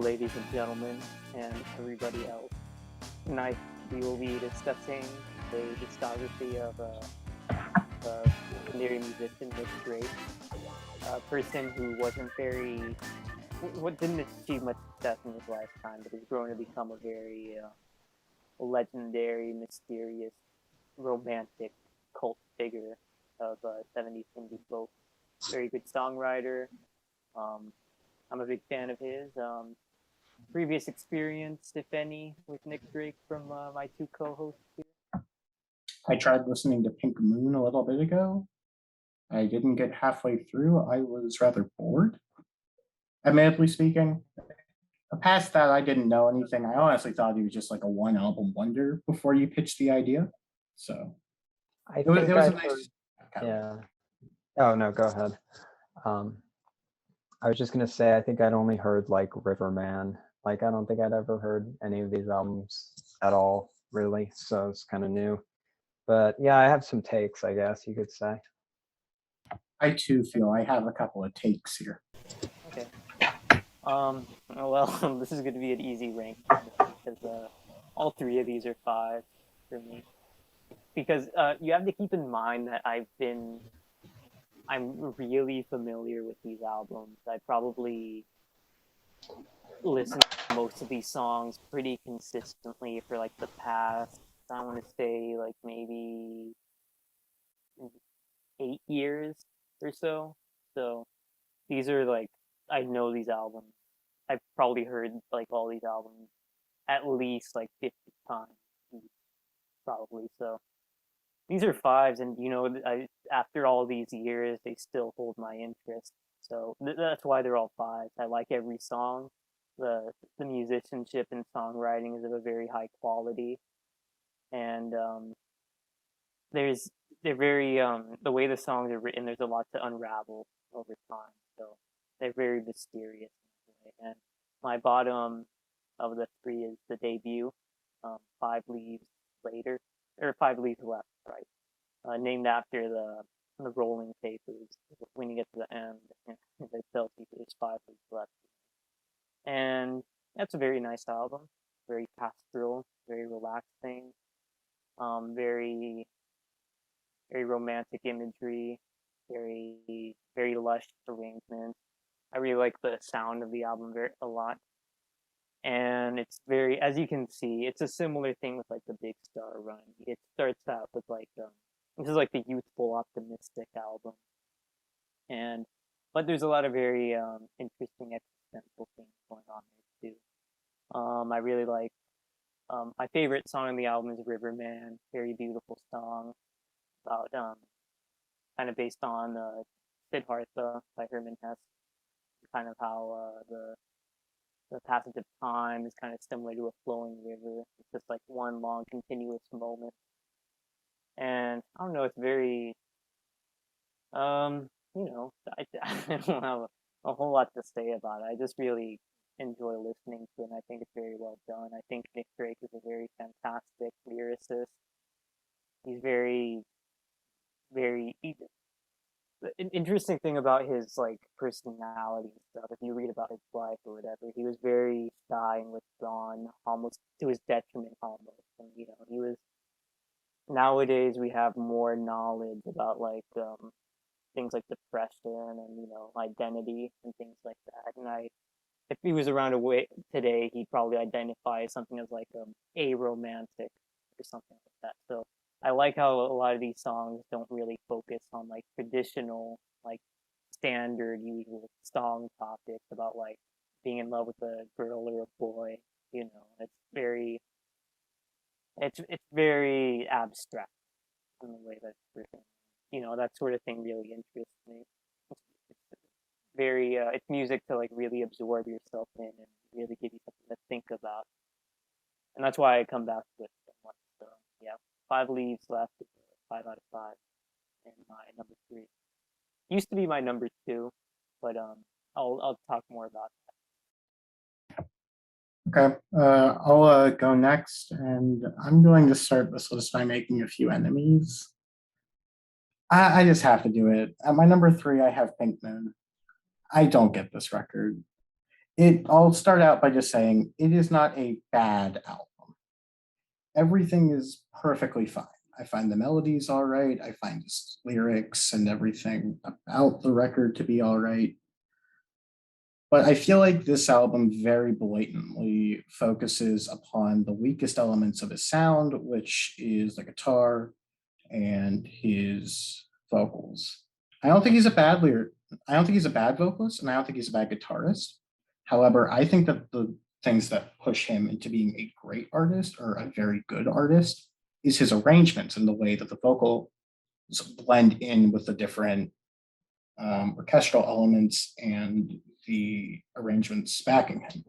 ladies and gentlemen, and everybody else. Tonight we will be discussing the discography of a legendary musician, Nick Drake, a person who wasn't very, what didn't achieve much success in his lifetime, but has grown to become a very legendary, mysterious, romantic cult figure of 70s indie folk. Very good songwriter. I'm a big fan of his. Previous experience, if any, with Nick Drake from my two co-hosts here? I tried listening to Pink Moon a little bit ago. I didn't get halfway through. I was rather bored, admittedly speaking. Past that, I didn't know anything. I honestly thought he was just like a one album wonder before you pitched the idea. So it was a nice. Okay. Yeah. Oh no, go ahead. I was just gonna say I think I'd only heard like Riverman. Like I don't think I'd ever heard any of these albums at all, really. So it's kind of new. But yeah, I have some takes, I guess you could say. I too feel I have a couple of takes here. Okay. Well, this is going to be an easy rank because all three of these are 5 for me. Because you have to keep in mind that I'm really familiar with these albums. I probably listen to most of these songs pretty consistently for like the past, I want to say like maybe 8 years or so. So these are like, I know these albums. I've probably heard like all these albums at least like 50 times, probably. So these are 5s, and after all these years, they still hold my interest. So that's why they're all 5s. I like every song. The musicianship and songwriting is of a very high quality, and they're very the way the songs are written. There's a lot to unravel over time, so they're very mysterious. And my bottom of the 3 is the debut, 5 Leaves Later, or 5 Leaves Left, right? Named after the rolling papers. When you get to the end, they tell you there's 5 Leaves Left. And that's a very nice album, very pastoral, very relaxing, very very romantic imagery, very very lush arrangements. I really like the sound of the album a lot. And it's very, as you can see, it's a similar thing with like the Big Star run. It starts out with like this is like the youthful, optimistic album, but there's a lot of very interesting existential things going on there too. I really like my favorite song on the album is Riverman. Very beautiful song about kind of based on Siddhartha by Herman Hesse. Kind of how the passage of time is kind of similar to a flowing river. It's just like one long continuous moment. And I don't know, it's very I don't have a whole lot to say about it. I just really enjoy listening to it, and I think it's very well done. I think Nick Drake is a very fantastic lyricist. He's very an interesting thing about his like personality and stuff, if you read about his life or whatever, he was very shy and withdrawn, almost to his detriment almost. And he was, nowadays we have more knowledge about like things like depression and identity and things like that. And if he was around today, he'd probably identify something as like aromantic or something like that. So I like how a lot of these songs don't really focus on like traditional, like standard, usual song topics about like being in love with a girl or a boy. It's very abstract in the way that's written. That sort of thing really interests me. It's very, it's music to like really absorb yourself in and really give you something to think about. And that's why I come back to it so much. So yeah. 5 Leaves Left, 5 out of 5, and my number 3. Used to be my number 2, but I'll talk more about that. Okay, I'll go next, and I'm going to start this list by making a few enemies. I just have to do it. At my number 3, I have Pink Moon. I don't get this record. I'll start out by just saying it is not a bad album. Everything is perfectly fine. I find the melodies all right. I find his lyrics and everything about the record to be all right. But I feel like this album very blatantly focuses upon the weakest elements of his sound, which is the guitar and his vocals. I don't think he's a bad lyric. I don't think he's a bad vocalist, and I don't think he's a bad guitarist. However, I think that the things that push him into being a great artist or a very good artist is his arrangements and the way that the vocals blend in with the different orchestral elements and the arrangements backing him.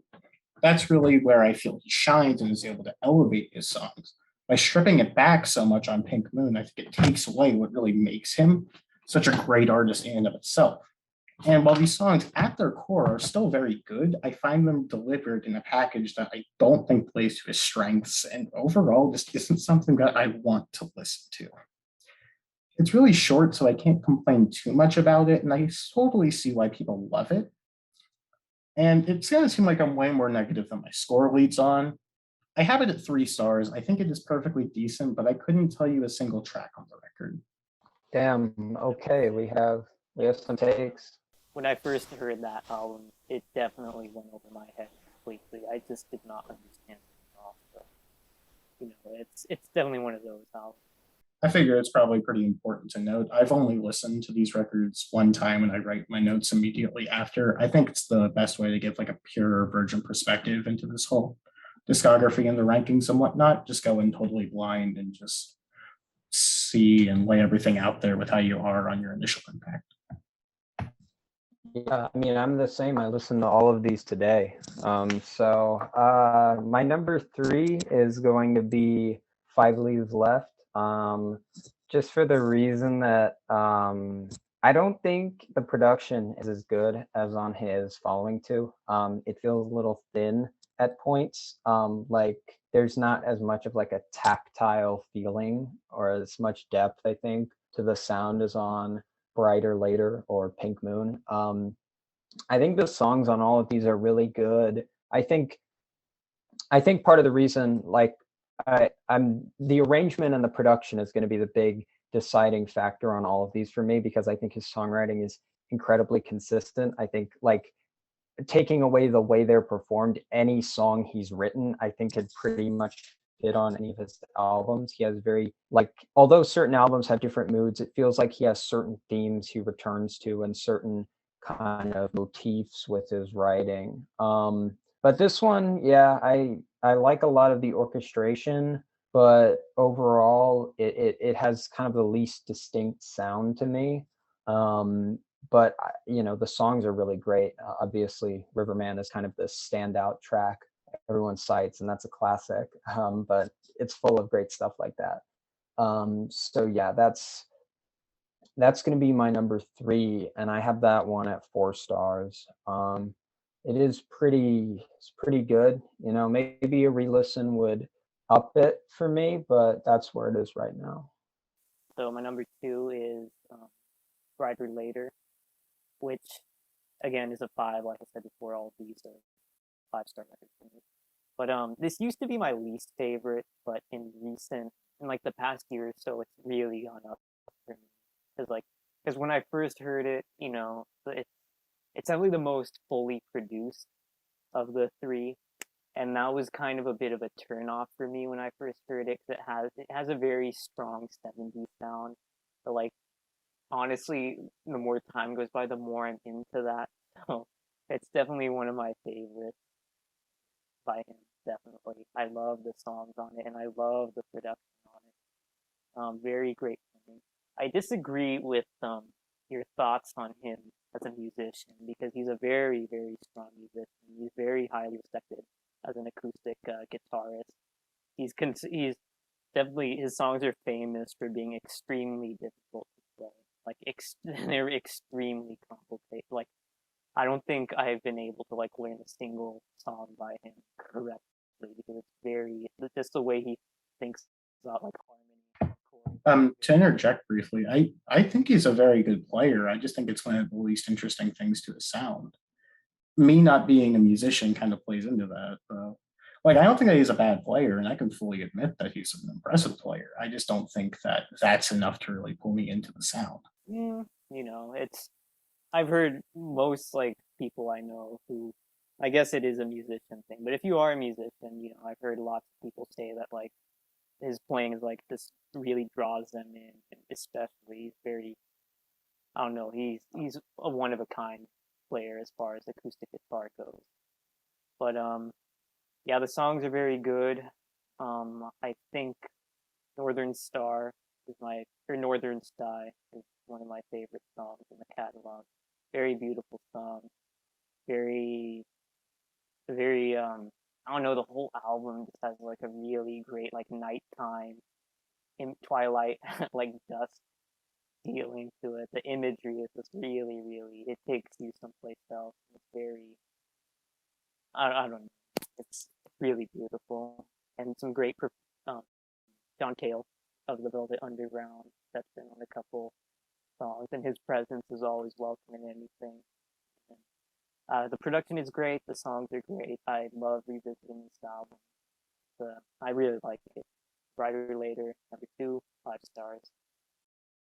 That's really where I feel he shines and is able to elevate his songs. By stripping it back so much on Pink Moon, I think it takes away what really makes him such a great artist in and of itself. And while these songs at their core are still very good, I find them delivered in a package that I don't think plays to his strengths and overall just isn't something that I want to listen to. It's really short, so I can't complain too much about it, and I totally see why people love it. And it's going to seem like I'm way more negative than my score leads on. I have it at 3 stars. I think it is perfectly decent, but I couldn't tell you a single track on the record. Damn. Okay, we have some takes. When I first heard that album, it definitely went over my head completely. I just did not understand it at all. So, it's definitely one of those albums. I figure it's probably pretty important to note. I've only listened to these records one time and I write my notes immediately after. I think it's the best way to give like a pure virgin perspective into this whole discography and the rankings and whatnot. Just go in totally blind and just see and lay everything out there with how you are on your initial impact. Yeah, I mean, I'm the same. I listened to all of these today. My number 3 is going to be Five Leaves Left. Just for the reason that I don't think the production is as good as on his following 2. It feels a little thin at points. Like there's not as much of like a tactile feeling or as much depth, I think, to the sound as on Bryter Layter or Pink Moon. I think the songs on all of these are really good. I think part of the reason, like I'm the arrangement and the production is going to be the big deciding factor on all of these for me, because I think his songwriting is incredibly consistent. I think like taking away the way they're performed, any song he's written, I think could pretty much fit on any of his albums. He has very like, although certain albums have different moods, it feels like he has certain themes he returns to and certain kind of motifs with his writing. But this one, yeah, I like a lot of the orchestration, but overall it has kind of the least distinct sound to me. But the songs are really great. Obviously, Riverman is kind of the standout track everyone cites, and that's a classic. But it's full of great stuff like that. So yeah, that's going to be my number 3, and I have that one at 4 stars. It's pretty good. Maybe a re-listen would up it for me, but that's where it is right now. So my number 2 is Bryter Layter, which again is a 5. Like I said before, all of these are 5-star records for me. But this used to be my least favorite, but in like the past year or so, it's really gone up for me. Because when I first heard it, it's definitely the most fully produced of the 3, and that was kind of a bit of a turnoff for me when I first heard it, because it has a very strong 70s sound. But like honestly, the more time goes by, the more I'm into that. So it's definitely one of my favorites by him. Definitely, I love the songs on it, and I love the production on it. Very great playing. I disagree with your thoughts on him as a musician, because he's a very, very strong musician. He's very highly respected as an acoustic guitarist. He's definitely, his songs are famous for being extremely difficult to play. Like they're extremely complicated. Like I don't think I've been able to like learn a single song by him correctly, because it's very just the way he thinks about like harmony. To interject briefly, I think he's a very good player. I just think it's one of the least interesting things to his sound. me not being a musician kind of plays into that. Like, I don't think that he's a bad player, and I can fully admit that he's an impressive player. I just don't think that that's enough to really pull me into the sound. It's I've heard most like people I know who, I guess it is a musician thing, but if you are a musician, I've heard lots of people say that like his playing is like this really draws them in, and especially he's very, I don't know, he's a one of a kind player as far as acoustic guitar goes. But yeah, the songs are very good. I think Northern Star or Northern Sky is one of my favorite songs in the catalog. Very beautiful song. Very, very, I don't know, the whole album just has like a really great, like, nighttime, in twilight, like dusk feeling to it. The imagery is just really, really, it takes you someplace else. It's very, I don't know, it's really beautiful. And some great, um, John Cale of the Velvet Underground steps in on a couple songs, and his presence is always welcome in anything. The production is great. The songs are great. I love revisiting this album. I really like it. Bryter Layter, number 2, 5 stars.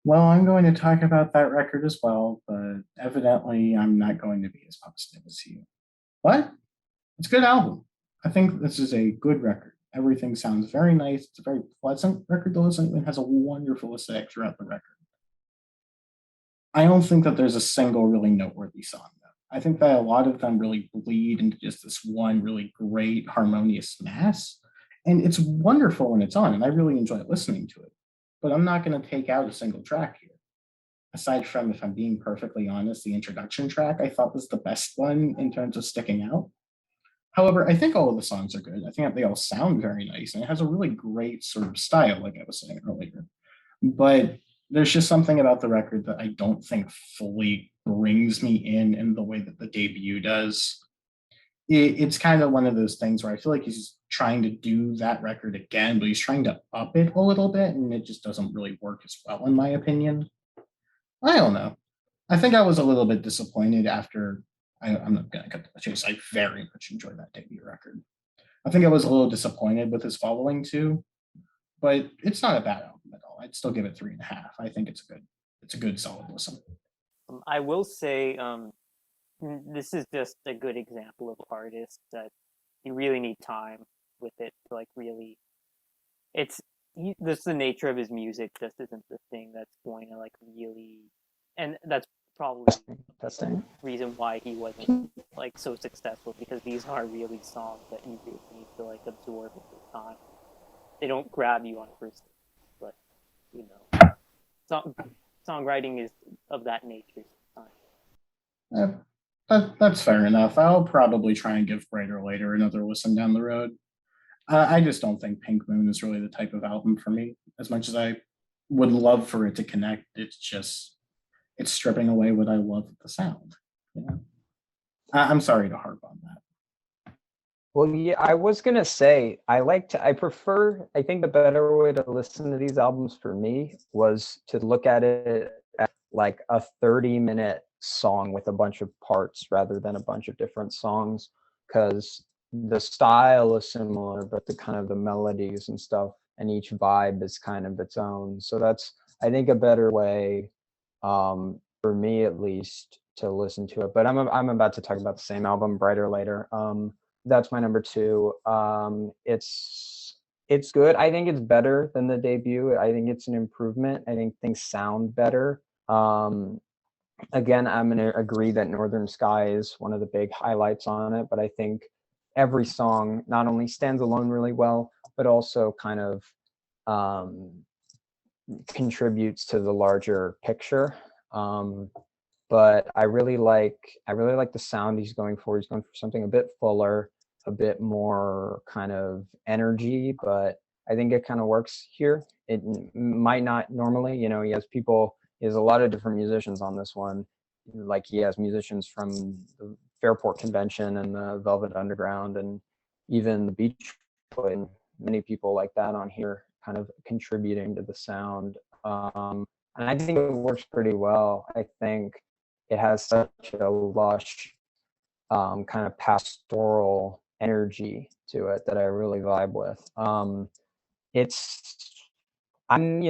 Well, I'm going to talk about that record as well, but evidently I'm not going to be as positive as you. But it's a good album. I think this is a good record. Everything sounds very nice. It's a very pleasant record to listen to. It has a wonderful aesthetic throughout the record. I don't think that there's a single really noteworthy song, though. I think that a lot of them really bleed into just this one really great harmonious mass. And it's wonderful when it's on, and I really enjoy listening to it. But I'm not going to take out a single track here. Aside from, if I'm being perfectly honest, the introduction track I thought was the best one in terms of sticking out. However, I think all of the songs are good. I think that they all sound very nice, and it has a really great sort of style, like I was saying earlier. But there's just something about the record that I don't think fully brings me in the way that the debut does. It's kind of one of those things where I feel like he's trying to do that record again, but he's trying to up it a little bit, and it just doesn't really work as well, in my opinion. I don't know. I think I was a little bit disappointed after. I'm not going to cut to the chase. I very much enjoyed that debut record. I think I was a little disappointed with his following too, but it's not a bad album at all. I'd still give it 3.5. I think it's a good solid listen. I will say, this is just a good example of artists that you really need time with it to like really. This the nature of his music. Just isn't the thing that's going to like really, and that's probably Testing. the reason why he wasn't like so successful, because these are really songs that you really need to like absorb over time. They don't grab you on first, but songwriting is of that nature sometimes. That's fair enough. I'll probably try and give Bryter Layter another listen down the road. I just don't think Pink Moon is really the type of album for me. As much as I would love for it to connect, it's stripping away what I love with the sound. I'm sorry to harp on that. Well, yeah, I was gonna say I prefer. I think the better way to listen to these albums for me was to look at it as like a 30-minute song with a bunch of parts rather than a bunch of different songs, because the style is similar, but the kind of the melodies and stuff and each vibe is kind of its own. So that's, I think, a better way, for me at least, to listen to it. But I'm about to talk about the same album, Bryter Layter. That's my number 2. It's good. I think it's better than the debut. I think it's an improvement. I think things sound better. Again, I'm going to agree that Northern Sky is one of the big highlights on it, but I think every song not only stands alone really well, but also kind of contributes to the larger picture. But I really like the sound he's going for. He's going for something a bit fuller, a bit more kind of energy, but I think it kind of works here. It might not normally, he has a lot of different musicians on this one. Like, he has musicians from the Fairport Convention and the Velvet Underground and even the Beach Boys, and many people like that on here kind of contributing to the sound. And I think it works pretty well. I think it has such a lush kind of pastoral energy to it that I really vibe with. It's I'm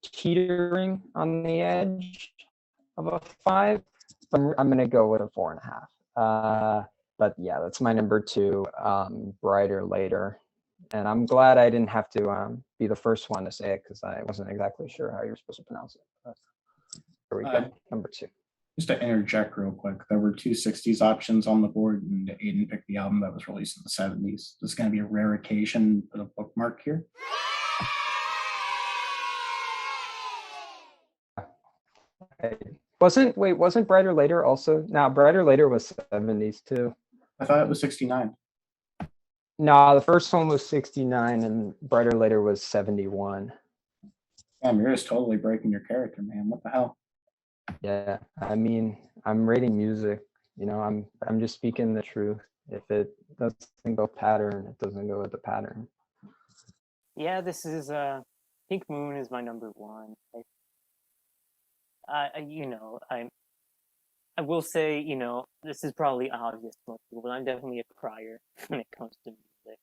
teetering on the edge of a 5. I'm gonna go with a 4.5. But yeah, that's my number 2, Bryter Layter. And I'm glad I didn't have to be the first one to say it because I wasn't exactly sure how you're supposed to pronounce it. But here we go, number 2. Just to interject real quick, there were 2 60s options on the board, and Aiden picked the album that was released in the 70s. This is going to be a rare occasion, put a bookmark here. Wasn't Bryter Layter also? No, Bryter Layter was 70s too. I thought it was 69. No, the first one was 69 and Bryter Layter was 71. Damn, you're just totally breaking your character, man. What the hell? Yeah, I mean, I'm rating music. I'm just speaking the truth. If it doesn't go pattern, it doesn't go with the pattern. Yeah, this is Pink Moon is my number 1. I will say, this is probably obvious to most people, but I'm definitely a crier when it comes to music.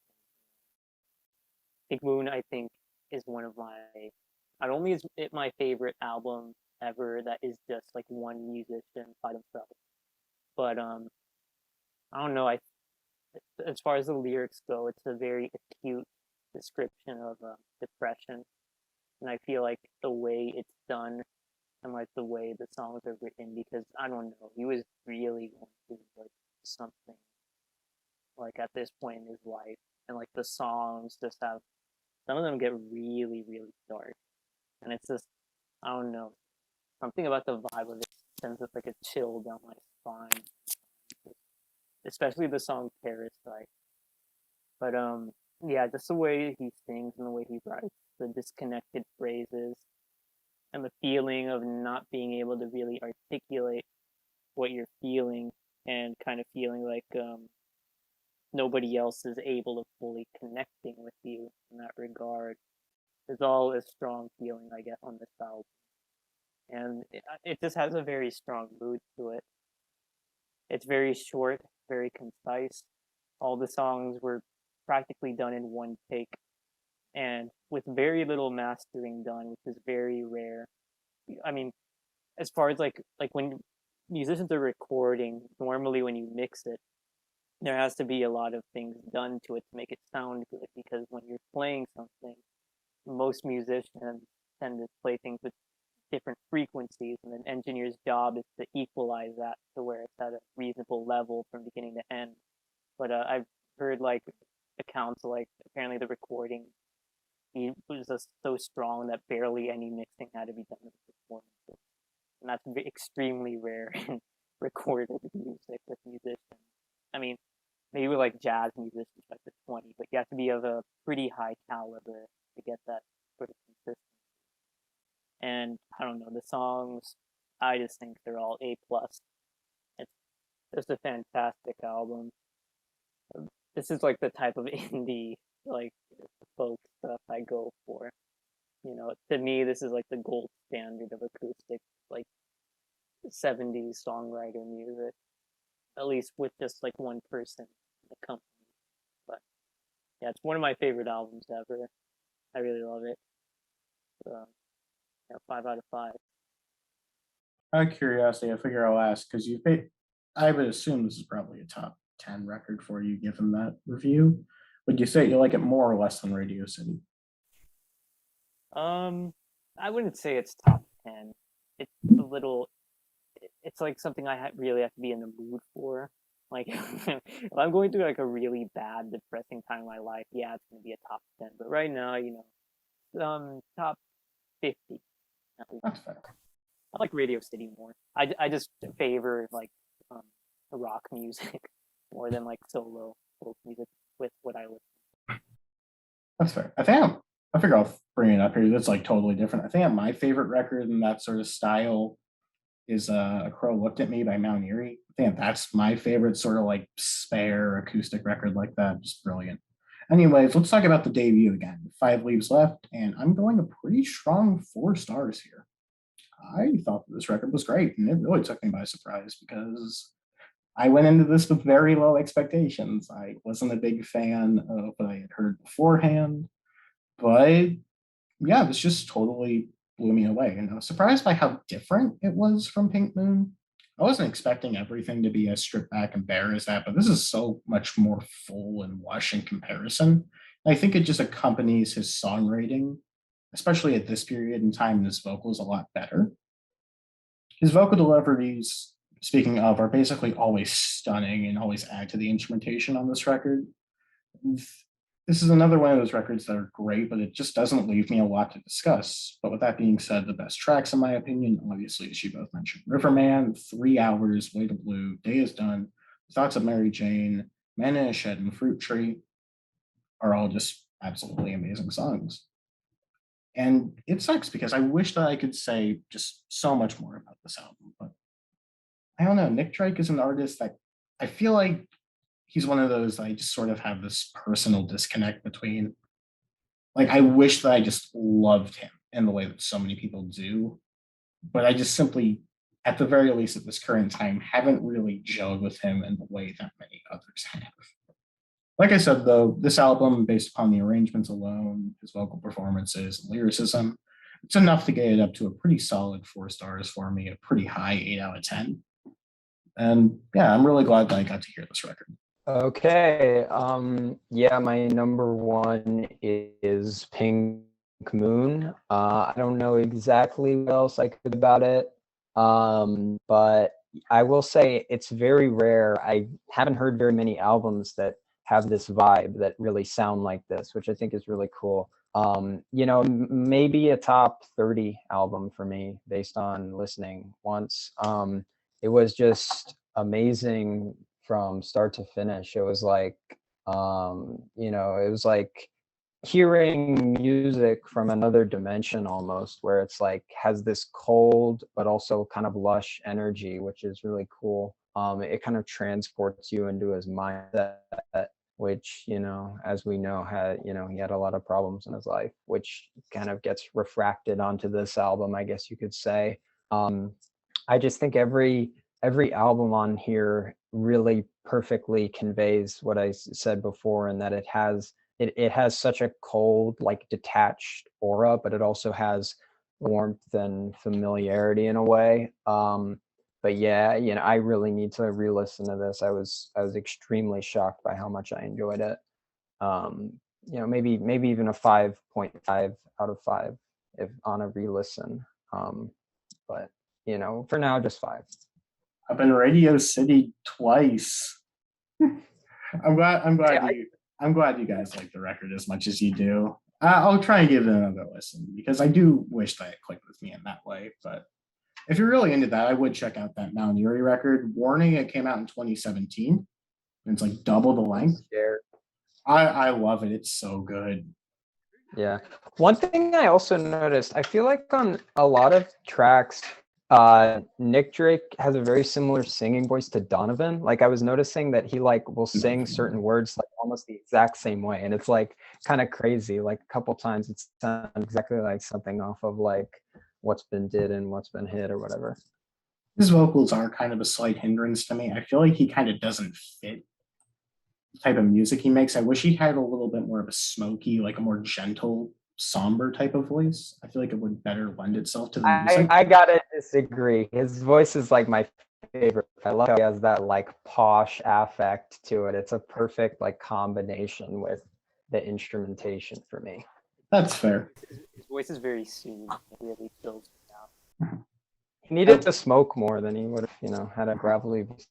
Pink Moon, I think, is one of my, not only is it my favorite album ever that is just like one musician by themselves, but I don't know, as far as the lyrics go, it's a very acute description of depression, and I feel like the way it's done and like the way the songs are written, because I don't know, he was really going through like something like at this point in his life, and like the songs just have, some of them get really, really dark, and it's just, I don't know, something about the vibe of it sends us like a chill down my spine, especially the song Parasite. But yeah, just the way he sings and the way he writes, the disconnected phrases, and the feeling of not being able to really articulate what you're feeling, and kind of feeling like nobody else is able to fully connecting with you in that regard. It's all a strong feeling I get on this album, and it just has a very strong mood to it. It's very short, very concise. All the songs were practically done in one take, and with very little mastering done, which is very rare. I mean, as far as like when musicians are recording, normally when you mix it, there has to be a lot of things done to it to make it sound good, because when you're playing something, most musicians tend to play things with different frequencies, and an engineer's job is to equalize that to where it's at a reasonable level from beginning to end. But I've heard like accounts like apparently the recording, he was just so strong that barely any mixing had to be done in the performances, and that's extremely rare in recorded music with musicians. I mean, maybe with like jazz musicians like the 20, but you have to be of a pretty high caliber to get that sort of consistency. And I don't know, the songs, I just think they're all A plus. It's just a fantastic album. This is like the type of indie like folk stuff I go for. To me, this is like the gold standard of acoustic, like 70s songwriter music, at least with just like one person in the company. But yeah, it's one of my favorite albums ever. I really love it. 5 out of 5. Out of curiosity, I figure I'll ask because I would assume this is probably a top 10 record for you given that review. Would you say you like it more or less than Radio City? I wouldn't say it's top 10. It's a little, it's like something I really have to be in the mood for. Like, if I'm going through like a really bad, depressing time in my life, yeah, it's going to be a top 10. But right now, top 50. That's fair. I like Radio City more. I just favor like rock music more than like solo folk music with what I listen. That's fair. I figure I'll bring it up here. That's like totally different. I think my favorite record in that sort of style is A Crow Looked at Me by Mount Eerie. I think that's my favorite sort of like spare acoustic record like that. Just brilliant. Anyways, let's talk about the debut again. 5 Leaves Left, and I'm going a pretty strong 4 stars here. I thought this record was great, and it really took me by surprise because I went into this with very low expectations. I wasn't a big fan of what I had heard beforehand, but yeah, this just totally blew me away. And I was surprised by how different it was from Pink Moon. I wasn't expecting everything to be as stripped back and bare as that, but this is so much more full and lush in comparison. I think it just accompanies his songwriting, especially at this period in time, and his vocals a lot better. His vocal deliveries, speaking of, are basically always stunning and always add to the instrumentation on this record. This is another one of those records that are great, but it just doesn't leave me a lot to discuss. But with that being said, the best tracks, in my opinion, obviously, as you both mentioned, Riverman, 3 Hours, Way to Blue, Day is Done, Thoughts of Mary Jane, Man in a Shed, and Fruit Tree are all just absolutely amazing songs. And it sucks because I wish that I could say just so much more about this album, but I don't know. Nick Drake is an artist that I feel like he's one of those I just sort of have this personal disconnect between. Like, I wish that I just loved him in the way that so many people do, but I just simply, at the very least at this current time, haven't really gelled with him in the way that many others have. Like I said, though, this album, based upon the arrangements alone, his vocal performances, and lyricism, it's enough to get it up to a pretty solid 4 stars for me, a pretty high 8 out of 10. And yeah, I'm really glad that I got to hear this record. Okay. Yeah, my number 1 is Pink Moon. I don't know exactly what else I could about it. But I will say it's very rare. I haven't heard very many albums that have this vibe that really sound like this, which I think is really cool. Maybe a top 30 album for me based on listening once. It was just amazing from start to finish. It was like, it was like hearing music from another dimension almost, where it's like has this cold but also kind of lush energy, which is really cool. It kind of transports you into his mindset, which, as we know, he had a lot of problems in his life, which kind of gets refracted onto this album, I guess you could say. I just think every album on here really perfectly conveys what I said before, and that it has such a cold, like detached aura, but it also has warmth and familiarity in a way. But yeah, I really need to re-listen to this. I was extremely shocked by how much I enjoyed it. Maybe even a 5.5 out of 5 if on a re-listen. But for now, just 5. I've been Radio City twice. I'm glad you guys like the record as much as you do. I'll try and give it another listen because I do wish that it clicked with me in that way. But if you're really into that, I would check out that Mountaineering record. Warning, it came out in 2017. And it's like double the length. I love it. It's so good. Yeah. One thing I also noticed, I feel like on a lot of tracks, Nick Drake has a very similar singing voice to Donovan. Like I was noticing that he will sing certain words like almost the exact same way, and it's like kind of crazy. Like a couple times it sounds exactly like something off of like What's Been Did and What's Been Hit or whatever. His vocals are kind of a slight hindrance to me. I feel like he kind of doesn't fit the type of music he makes. I wish he had a little bit more of a smoky, like a more gentle, somber type of voice. I feel like it would better lend itself to the music. I gotta disagree. His voice is like my favorite. I love how he has that like posh affect to it. It's a perfect like combination with the instrumentation for me. That's fair. His voice is very soothed. It really fills it out. He needed to smoke more than he would have, had a gravelly voice.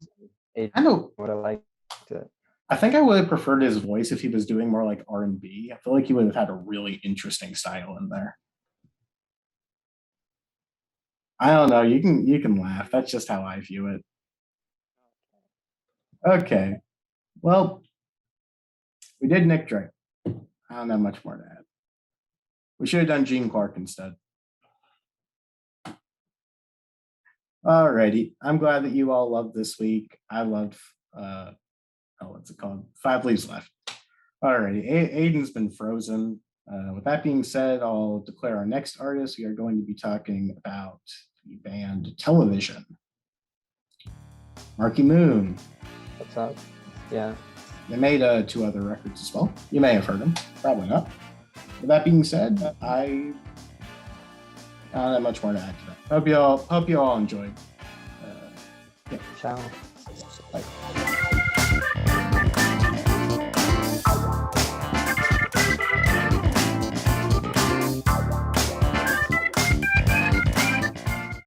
I know. Would have liked it. I think I would have preferred his voice if he was doing more like R&B. I feel like he would have had a really interesting style in there. I don't know. You can laugh. That's just how I view it. Okay. Well, we did Nick Drake. I don't have much more to add. We should have done Gene Clark instead. Alrighty. I'm glad that you all loved this week. I loved what's it called? 5 Leaves Left. Alrighty. Aiden's been frozen. With that being said, I'll declare our next artist. We are going to be talking about the band Television. Marky Moon. So, yeah. They made 2 other records as well. You may have heard them, probably not. With that being said, I don't have much more to add to that. Hope you all enjoyed. Ciao. Bye.